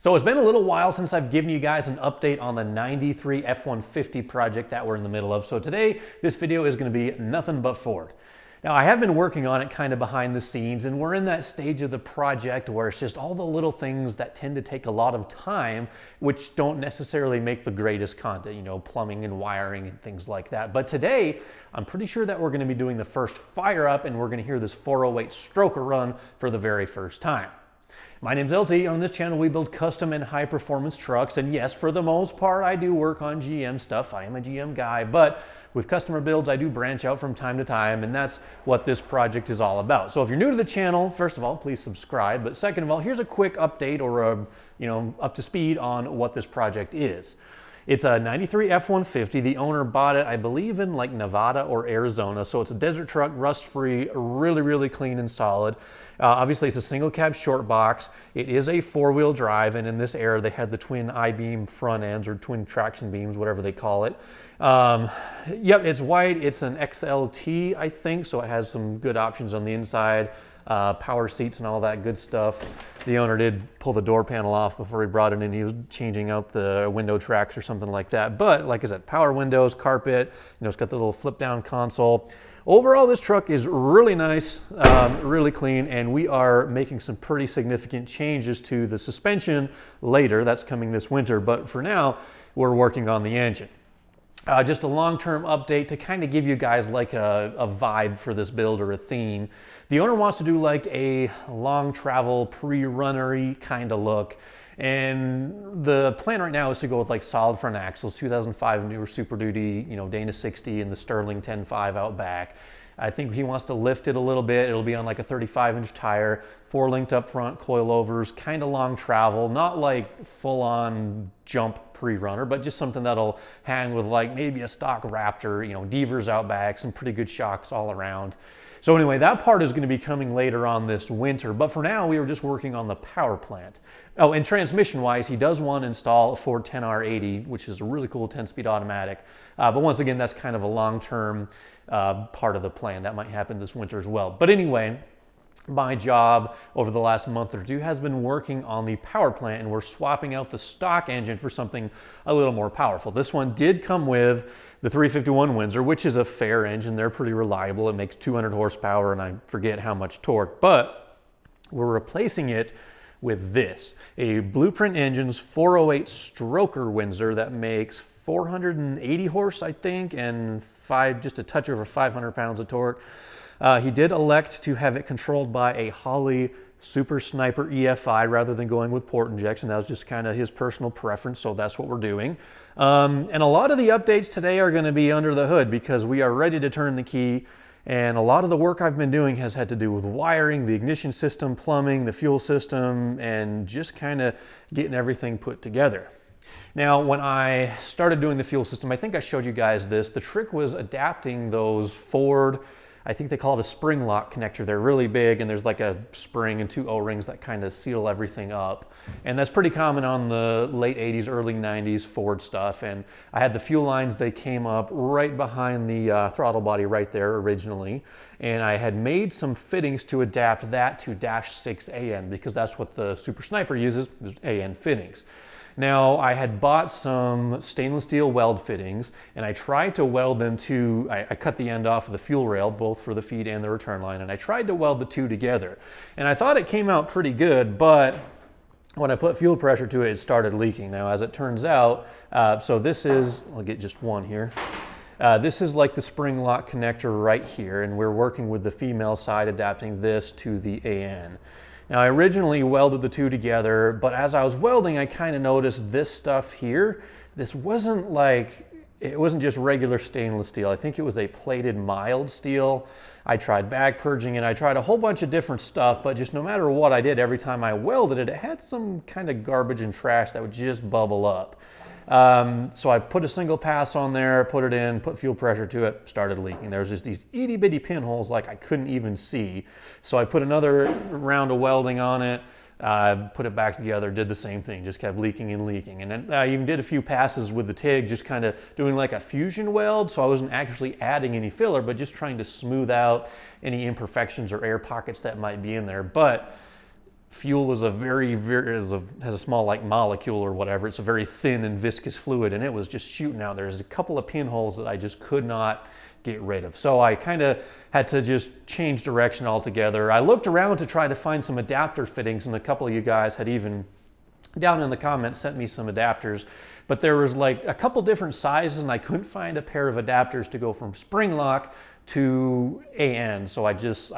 So it's been a little while since I've given you guys an update on the 93 F-150 project that we're in the middle of. So today, this video is going to be nothing but Ford. Now, I have been working on it kind of behind the scenes, and we're in that stage of the project where it's just all the little things that tend to take a lot of time, which don't necessarily make the greatest content, you know, plumbing and wiring and things like that. But today, I'm pretty sure that we're going to be doing the first fire up, and we're going to hear this 408 stroker run for the very first time. My name's LT. On this channel, we build custom and high performance trucks. And yes, for the most part, I do work on GM stuff. I am a GM guy, but with customer builds, I do branch out from time to time, and that's what this project is all about. So if you're new to the channel, first of all, please subscribe. But second of all, here's a quick update or up to speed on what this project is. It's a 93 F-150. The owner bought it, I believe, in like Nevada or Arizona. So it's a desert truck, rust-free, really, really clean and solid. Obviously, it's a single cab short box. It is a four-wheel drive, and in this era, they had the twin I-beam front ends or twin traction beams, whatever they call it. Yep, it's white. It's an XLT, I think, so it has some good options on the inside. Power seats and all that good stuff. The owner did pull the door panel off before he brought it in. He was changing out the window tracks or something like that. But like I said, power windows, carpet, it's got the little flip down console. Overall, this truck is really nice, really clean, and we are making some pretty significant changes to the suspension later. That's coming this winter, but for now, we're working on the engine. Just a long-term update to kind of give you guys like a vibe for this build or a theme. The owner wants to do like a long travel pre-runnery kind of look. And the plan right now is to go with like solid front axles, 2005 newer Super Duty, Dana 60 and the Sterling 10.5 out back. I think he wants to lift it a little bit. It'll be on like a 35-inch tire, 4 linked up front coilovers, kind of long travel, not like full-on jump pre-runner, but just something that'll hang with like maybe a stock Raptor, Devers out back, some pretty good shocks all around. So anyway, that part is going to be coming later on this winter, but for now we were just working on the power plant. Oh, and transmission-wise, he does want to install a Ford 10R80, which is a really cool 10-speed automatic. But once again, that's kind of a long-term part of the plan. That might happen this winter as well. But anyway, my job over the last month or two has been working on the power plant, and we're swapping out the stock engine for something a little more powerful. This one did come with the 351 Windsor, which is a fair engine. They're pretty reliable. It makes 200 horsepower, and I forget how much torque, but we're replacing it with this, a Blueprint Engines 408 stroker Windsor that makes 480 horse, I think, and just a touch over 500 pounds of torque. He did elect to have it controlled by a Holley Super Sniper EFI rather than going with port injection. That was just kind of his personal preference, so that's what we're doing. And a lot of the updates today are going to be under the hood because we are ready to turn the key, and a lot of the work I've been doing has had to do with wiring, the ignition system, plumbing, the fuel system, and just kind of getting everything put together. Now, when I started doing the fuel system, I think I showed you guys this. The trick was adapting those Ford, I think they call it a spring lock connector. They're really big, and there's like a spring and 2 O-rings that kind of seal everything up. And that's pretty common on the late 80s, early 90s Ford stuff. And I had the fuel lines, they came up right behind the throttle body right there originally. And I had made some fittings to adapt that to -6 AN because that's what the Super Sniper uses, is AN fittings. Now, I had bought some stainless steel weld fittings, and I tried to weld them to, I cut the end off of the fuel rail, both for the feed and the return line, and I tried to weld the two together. And I thought it came out pretty good, but when I put fuel pressure to it, it started leaking. Now, as it turns out, so this is, I'll get just one here. This is like the spring lock connector right here, and we're working with the female side, adapting this to the AN. Now, I originally welded the two together, but as I was welding, I kind of noticed this stuff here. This wasn't like, it wasn't just regular stainless steel. I think it was a plated mild steel. I tried back purging it. I tried a whole bunch of different stuff, but just no matter what I did, every time I welded it, it had some kind of garbage and trash that would just bubble up. So I put a single pass on there, put it in, put fuel pressure to it, started leaking. There was just these itty bitty pinholes like I couldn't even see. So I put another round of welding on it, put it back together, did the same thing, just kept leaking and leaking. And then I even did a few passes with the TIG, just kind of doing like a fusion weld. So I wasn't actually adding any filler, but just trying to smooth out any imperfections or air pockets that might be in there. But fuel is has a small like molecule or whatever. It's a very thin and viscous fluid, and it was just shooting out. There's a couple of pinholes that I just could not get rid of. So I kind of had to just change direction altogether. I looked around to try to find some adapter fittings, and a couple of you guys had even down in the comments sent me some adapters, but there was like a couple different sizes and I couldn't find a pair of adapters to go from spring lock to AN. So I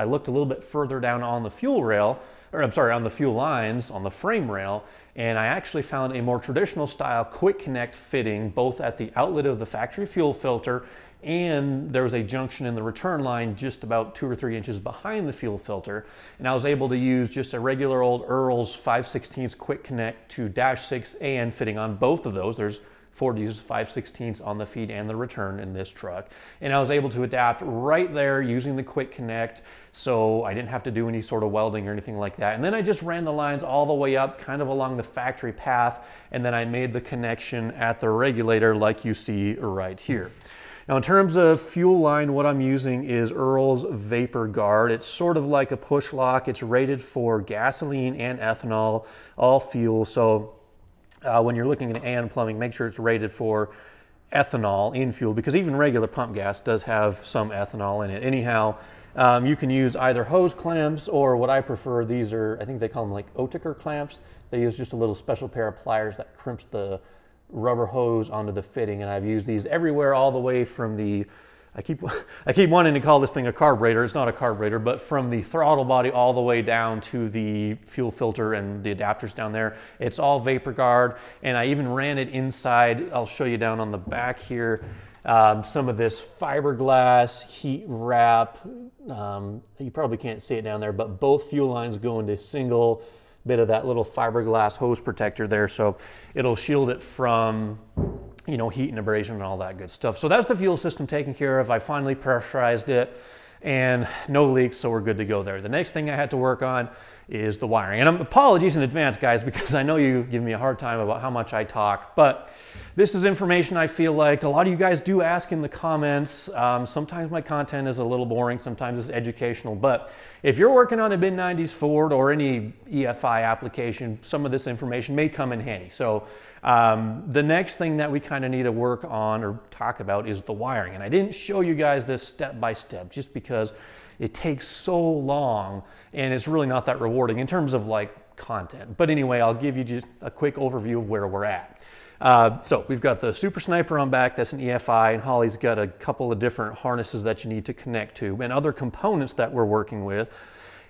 looked a little bit further down on the fuel rail, or I'm sorry, on the fuel lines, on the frame rail, and I actually found a more traditional style quick connect fitting both at the outlet of the factory fuel filter, and there was a junction in the return line just about 2 or 3 inches behind the fuel filter. And I was able to use just a regular old Earl's 5/16 quick connect to -6 AN fitting on both of those. There's 40s 5/16 on the feed and the return in this truck. And I was able to adapt right there using the quick connect, so I didn't have to do any sort of welding or anything like that. And then I just ran the lines all the way up kind of along the factory path, and then I made the connection at the regulator like you see right here. Now in terms of fuel line, what I'm using is Earl's Vapor Guard. It's sort of like a push lock. It's rated for gasoline and ethanol, all fuel. So when you're looking at AN plumbing, make sure it's rated for ethanol in fuel, because even regular pump gas does have some ethanol in it. Anyhow, you can use either hose clamps or what I prefer. These are, I think they call them like Oetiker clamps. They use just a little special pair of pliers that crimps the rubber hose onto the fitting, and I've used these everywhere, all the way from the, I keep wanting to call this thing a carburetor. It's not a carburetor, but from the throttle body all the way down to the fuel filter and the adapters down there. It's all Vapor Guard, and I even ran it inside. I'll show you down on the back here. Some of this fiberglass heat wrap. You probably can't see it down there, but both fuel lines go into single bit of that little fiberglass hose protector there, so it'll shield it from, you know, heat and abrasion and all that good stuff. So that's the fuel system taken care of. I finally pressurized it and no leaks, so we're good to go there. The next thing I had to work on is the wiring. And apologies in advance, guys, because I know you give me a hard time about how much I talk, but this is information I feel like a lot of you guys do ask in the comments. Sometimes my content is a little boring, sometimes it's educational, but if you're working on a mid-90s Ford or any EFI application, some of this information may come in handy. So the next thing that we kind of need to work on or talk about is the wiring. And I didn't show you guys this step by step just because it takes so long and it's really not that rewarding in terms of like content. But anyway, I'll give you just a quick overview of where we're at. So we've got the Super Sniper on back, that's an EFI, and Holley's got a couple of different harnesses that you need to connect to. And other components that we're working with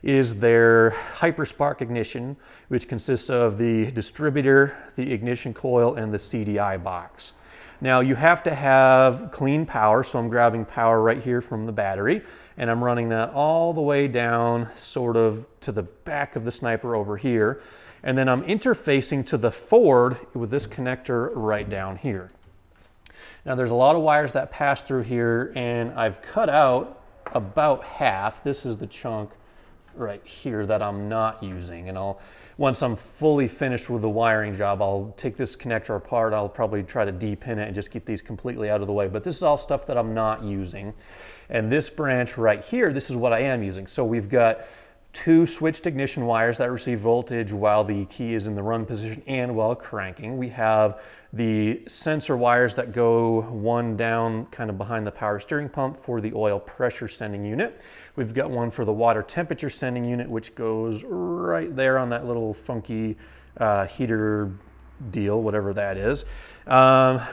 is their Hyperspark ignition, which consists of the distributor, the ignition coil, and the CDI box. Now you have to have clean power, so I'm grabbing power right here from the battery, and I'm running that all the way down sort of to the back of the Sniper over here. And then I'm interfacing to the Ford with this connector right down here. Now there's a lot of wires that pass through here, and I've cut out about half. This is the chunk right here that I'm not using, and once I'm fully finished with the wiring job, I'll take this connector apart. I'll probably try to de-pin it and just get these completely out of the way, but this is all stuff that I'm not using. And this branch right here, this is what I am using. So we've got 2 switched ignition wires that receive voltage while the key is in the run position and while cranking. We have the sensor wires that go one down kind of behind the power steering pump for the oil pressure sending unit. We've got one for the water temperature sending unit, which goes right there on that little funky heater deal, whatever that is.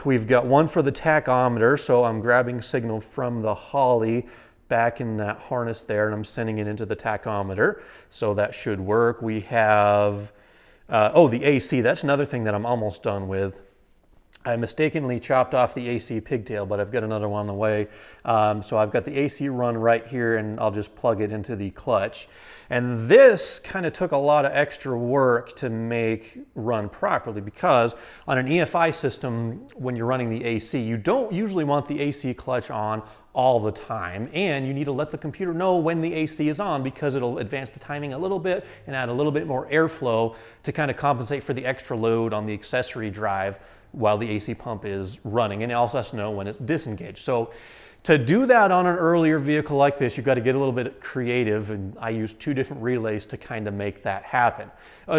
We've got one for the tachometer, so I'm grabbing signal from the Holley back in that harness there, and I'm sending it into the tachometer, so that should work. We have, the AC, that's another thing that I'm almost done with. I mistakenly chopped off the AC pigtail, but I've got another one on the way. So I've got the AC run right here, and I'll just plug it into the clutch. And this kind of took a lot of extra work to make run properly, because on an EFI system, when you're running the AC, you don't usually want the AC clutch on all the time, and you need to let the computer know when the AC is on, because it'll advance the timing a little bit and add a little bit more airflow to kind of compensate for the extra load on the accessory drive while the AC pump is running, and it also has to know when it's disengaged. So To do that on an earlier vehicle like this, you've got to get a little bit creative, and I use two different relays to kind of make that happen.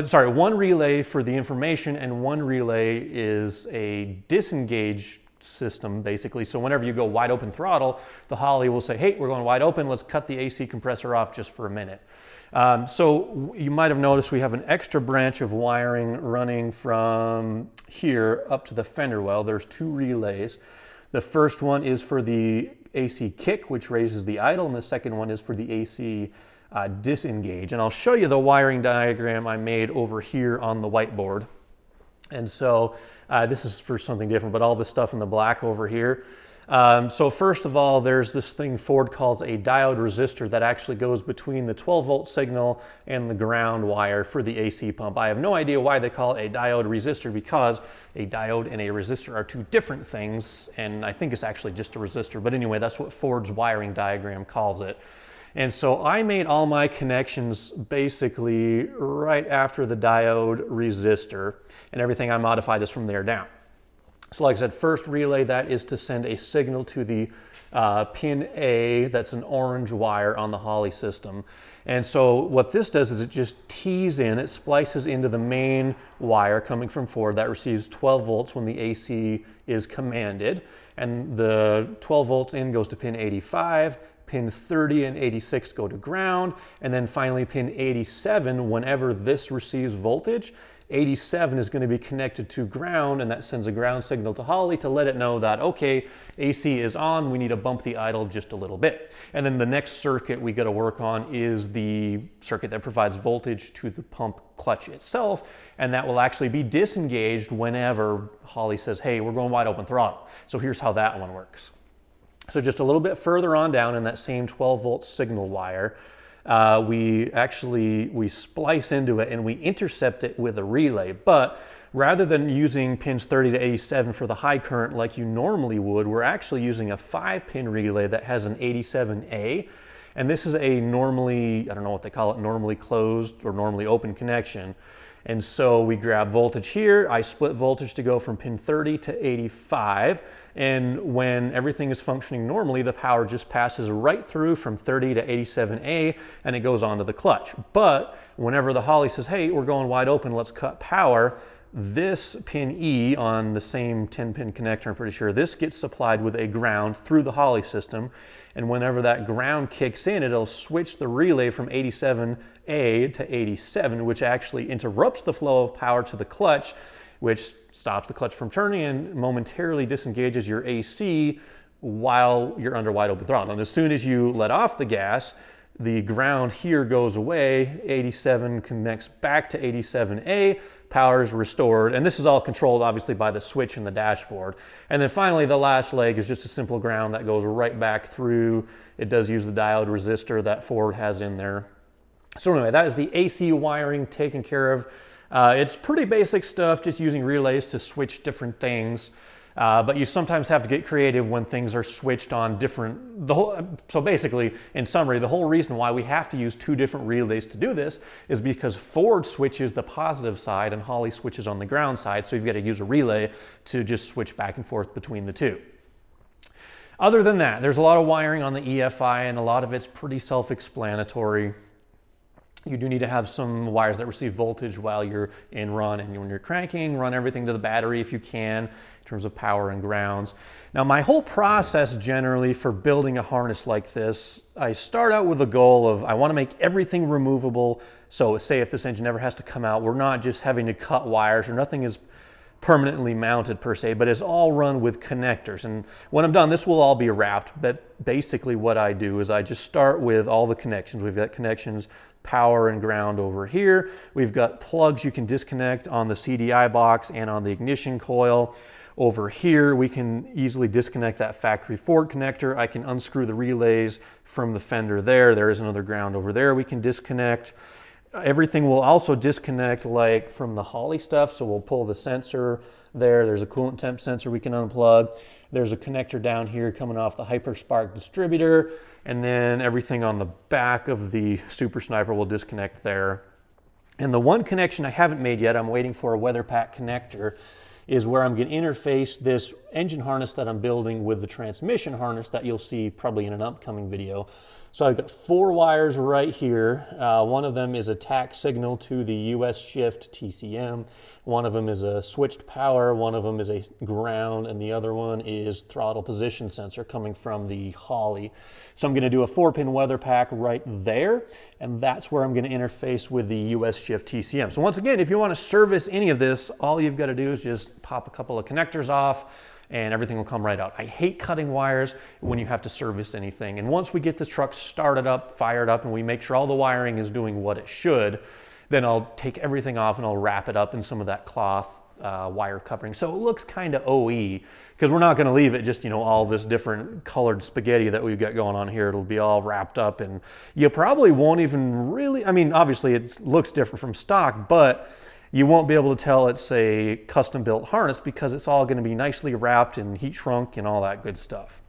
Sorry, one relay for the information and one relay is a disengage system, basically. So whenever you go wide open throttle, the Holley will say, hey, we're going wide open, let's cut the AC compressor off just for a minute. So you might have noticed we have an extra branch of wiring running from here up to the fender well. There's two relays. The first one is for the AC kick, which raises the idle, and the second one is for the AC disengage. And I'll show you the wiring diagram I made over here on the whiteboard. And so this is for something different, but all this stuff in the black over here. So first of all, there's this thing Ford calls a diode resistor that actually goes between the 12-volt signal and the ground wire for the AC pump. I have no idea why they call it a diode resistor, because a diode and a resistor are two different things, and I think it's actually just a resistor. But anyway, that's what Ford's wiring diagram calls it. And so I made all my connections basically right after the diode resistor, and everything I modified is from there down. So like I said, first relay, that is to send a signal to the pin A, that's an orange wire on the Holley system. And so what this does is it just tees in, it splices into the main wire coming from Ford that receives 12 volts when the AC is commanded. And the 12 volts in goes to pin 85, pin 30 and 86 go to ground, and then finally pin 87, whenever this receives voltage, 87 is going to be connected to ground, and that sends a ground signal to Holley to let it know that, okay, AC is on, we need to bump the idle just a little bit. And then the next circuit we got to work on is the circuit that provides voltage to the pump clutch itself, and that will actually be disengaged whenever Holley says, hey, we're going wide open throttle. So here's how that one works. So just a little bit further on down in that same 12-volt signal wire, we splice into it and we intercept it with a relay. But rather than using pins 30 to 87 for the high current like you normally would, we're actually using a 5-pin relay that has an 87A. And this is a normally, I don't know what they call it, normally closed or normally open connection. And so we grab voltage here. I split voltage to go from pin 30 to 85. And when everything is functioning normally, the power just passes right through from 30 to 87A and it goes on to the clutch. But whenever the Holley says, hey, we're going wide open, let's cut power, this pin E on the same 10-pin connector, I'm pretty sure, this gets supplied with a ground through the Holley system. And whenever that ground kicks in, it'll switch the relay from 87A to 87, which actually interrupts the flow of power to the clutch, which stops the clutch from turning and momentarily disengages your AC while you're under wide open throttle. And as soon as you let off the gas, the ground here goes away, 87 connects back to 87A, power is restored, and this is all controlled obviously by the switch in the dashboard. And then finally the last leg is just a simple ground that goes right back through. It does use the diode resistor that Ford has in there. So anyway, that is the AC wiring taken care of. It's pretty basic stuff, just using relays to switch different things. But you sometimes have to get creative when things are switched on different, so basically, in summary, the whole reason why we have to use two different relays to do this is because Ford switches the positive side and Holley switches on the ground side, so you've got to use a relay to just switch back and forth between the two. Other than that, there's a lot of wiring on the EFI and a lot of it's pretty self-explanatory. You do need to have some wires that receive voltage while you're in run, and when you're cranking, run everything to the battery if you can, in terms of power and grounds. Now, my whole process generally for building a harness like this, I start out with a goal of I want to make everything removable. So say if this engine ever has to come out, we're not just having to cut wires, or nothing is permanently mounted per se, but it's all run with connectors. And when I'm done, this will all be wrapped, but basically what I do is I just start with all the connections. We've got connections, power and ground over here. We've got plugs you can disconnect on the CDI box and on the ignition coil. Over here, we can easily disconnect that factory Ford connector. I can unscrew the relays from the fender there. There is another ground over there we can disconnect. Everything will also disconnect like from the Holley stuff. So we'll pull the sensor there. There's a coolant temp sensor we can unplug. There's a connector down here coming off the HyperSpark distributor. And then everything on the back of the Super Sniper will disconnect there. And the one connection I haven't made yet, I'm waiting for a WeatherPack connector, is where I'm going to interface this engine harness that I'm building with the transmission harness that you'll see probably in an upcoming video. So I've got 4 wires right here. One of them is a tack signal to the US Shift TCM. One of them is a switched power, one of them is a ground, and the other one is throttle position sensor coming from the Holley. So I'm going to do a 4-pin weather pack right there, and that's where I'm going to interface with the US Shift TCM. So once again, if you want to service any of this, all you've got to do is just pop a couple of connectors off, and everything will come right out. I hate cutting wires when you have to service anything. And once we get this truck started up, fired up, and we make sure all the wiring is doing what it should, then I'll take everything off and I'll wrap it up in some of that cloth wire covering. So it looks kind of OE, because we're not going to leave it just, you know, all this different colored spaghetti that we've got going on here. It'll be all wrapped up, and you probably won't even really, I mean, obviously it looks different from stock, but you won't be able to tell it's a custom built harness because it's all going to be nicely wrapped and heat shrunk and all that good stuff.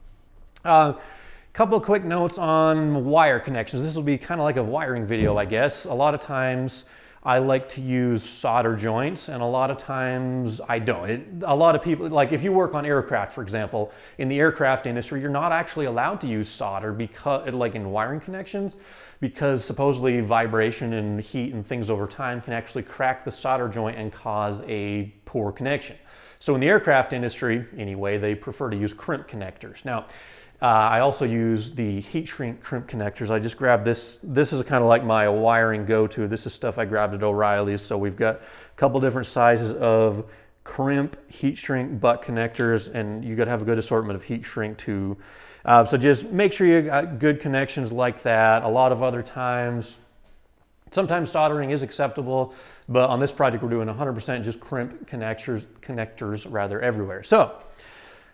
Couple of quick notes on wire connections. This will be kind of like a wiring video, I guess. A lot of times I like to use solder joints, and a lot of times I don't. A lot of people, like if you work on aircraft, for example, in the aircraft industry, you're not actually allowed to use solder because, like in wiring connections, because supposedly vibration and heat and things over time can actually crack the solder joint and cause a poor connection. So in the aircraft industry, anyway, they prefer to use crimp connectors. Now, I also use the heat shrink crimp connectors. I just grabbed this. This is kind of like my wiring go-to. This is stuff I grabbed at O'Reilly's. So we've got a couple different sizes of crimp heat shrink butt connectors, and you got to have a good assortment of heat shrink too. So just make sure you got good connections like that. A lot of other times, sometimes soldering is acceptable, but on this project we're doing 100% just crimp connectors rather everywhere. So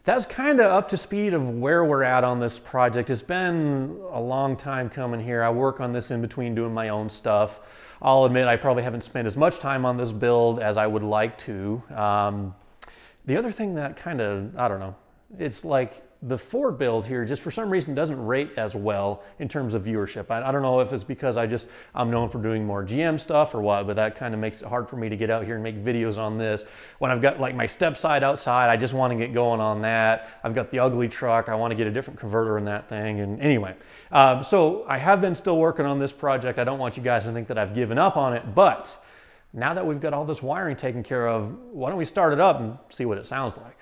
that's kind of up to speed of where we're at on this project. It's been a long time coming here. I work on this in between doing my own stuff. I'll admit I probably haven't spent as much time on this build as I would like to. The other thing that kind of, I don't know, it's like the Ford build here just for some reason doesn't rate as well in terms of viewership. I don't know if it's because I'm known for doing more GM stuff or what, but that kind of makes it hard for me to get out here and make videos on this. When I've got like my step side outside, I just want to get going on that. I've got the ugly truck. I want to get a different converter in that thing. And anyway, so I have been still working on this project. I don't want you guys to think that I've given up on it, but now that we've got all this wiring taken care of, why don't we start it up and see what it sounds like?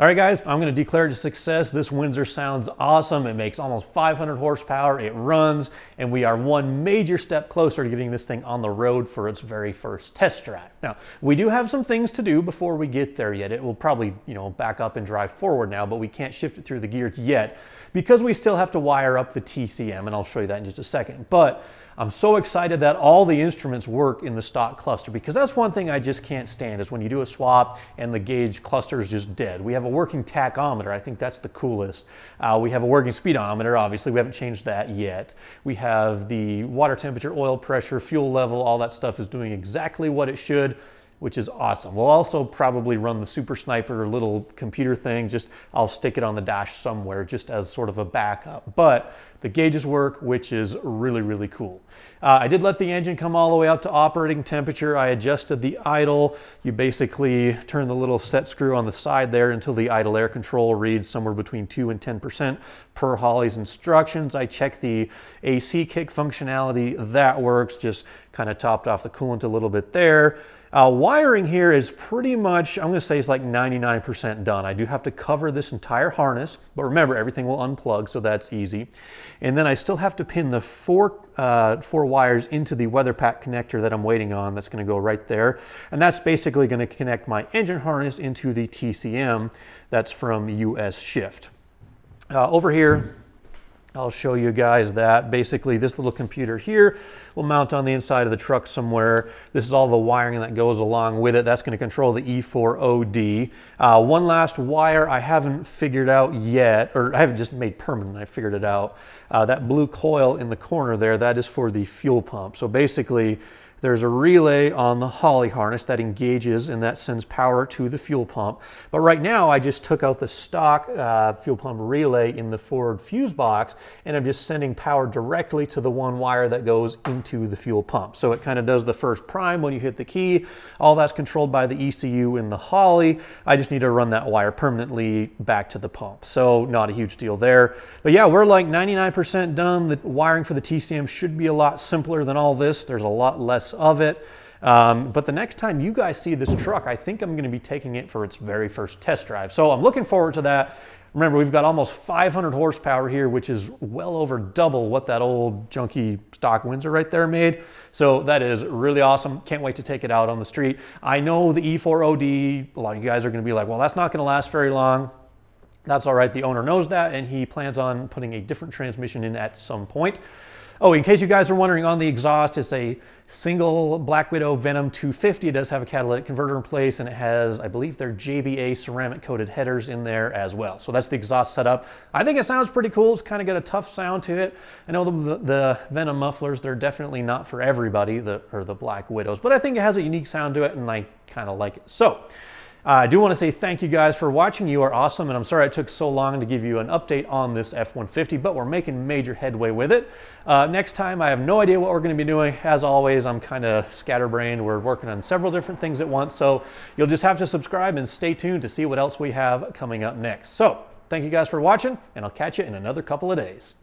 All right, guys, I'm going to declare it a success. This Windsor sounds awesome. It makes almost 500 horsepower. It runs, and we are one major step closer to getting this thing on the road for its very first test drive. Now, we do have some things to do before we get there yet. It will probably, back up and drive forward now, but we can't shift it through the gears yet because we still have to wire up the TCM, and I'll show you that in just a second. But I'm so excited that all the instruments work in the stock cluster, because that's one thing I just can't stand is when you do a swap and the gauge cluster is just dead. We have a working tachometer. I think that's the coolest. We have a working speedometer. Obviously, we haven't changed that yet. We have the water temperature, oil pressure, fuel level. All that stuff is doing exactly what it should, which is awesome. We'll also probably run the Super Sniper little computer thing. I'll stick it on the dash somewhere just as sort of a backup. But the gauges work, which is really, really cool. I did let the engine come all the way up to operating temperature. I adjusted the idle. You basically turn the little set screw on the side there until the idle air control reads somewhere between 2 and 10% per Holley's instructions. I checked the AC kick functionality. That works. Just kind of topped off the coolant a little bit there. Wiring here is pretty much, I'm going to say it's like 99% done. I do have to cover this entire harness, but remember, everything will unplug, so that's easy. And then I still have to pin the four wires into the weather pack connector that I'm waiting on. That's going to go right there. And that's basically going to connect my engine harness into the TCM that's from US Shift. Over here, I'll show you guys that. Basically, this little computer here will mount on the inside of the truck somewhere. This is all the wiring that goes along with it. That's going to control the E4OD. One last wire I haven't figured out yet, or I haven't just made permanent, I figured it out. That blue coil in the corner there, that is for the fuel pump. So basically, there's a relay on the Holley harness that engages and that sends power to the fuel pump. But right now I just took out the stock fuel pump relay in the Ford fuse box, and I'm just sending power directly to the one wire that goes into the fuel pump. So it kind of does the first prime when you hit the key. All that's controlled by the ECU in the Holley. I just need to run that wire permanently back to the pump. So not a huge deal there. But yeah, we're like 99% done. The wiring for the TCM should be a lot simpler than all this. There's a lot less of it. But the next time you guys see this truck, I think I'm going to be taking it for its very first test drive. So I'm looking forward to that. Remember, we've got almost 500 horsepower here, which is well over double what that old junky stock Windsor right there made. So that is really awesome. Can't wait to take it out on the street. I know the E4OD, a lot of you guys are going to be like, well, that's not going to last very long. That's all right. The owner knows that, and he plans on putting a different transmission in at some point. Oh, in case you guys are wondering, on the exhaust, it's a single Black Widow Venom 250. It does have a catalytic converter in place, and it has, I believe, their JBA ceramic coated headers in there as well. So that's the exhaust setup. I think it sounds pretty cool. It's kind of got a tough sound to it. I know the Venom mufflers, they're definitely not for everybody, the Black Widows, but I think it has a unique sound to it, and I kind of like it. So I do want to say thank you guys for watching. You are awesome, and I'm sorry it took so long to give you an update on this F-150, but we're making major headway with it. Next time, I have no idea what we're going to be doing. As always, I'm kind of scatterbrained. We're working on several different things at once, so you'll just have to subscribe and stay tuned to see what else we have coming up next. So thank you guys for watching, and I'll catch you in another couple of days.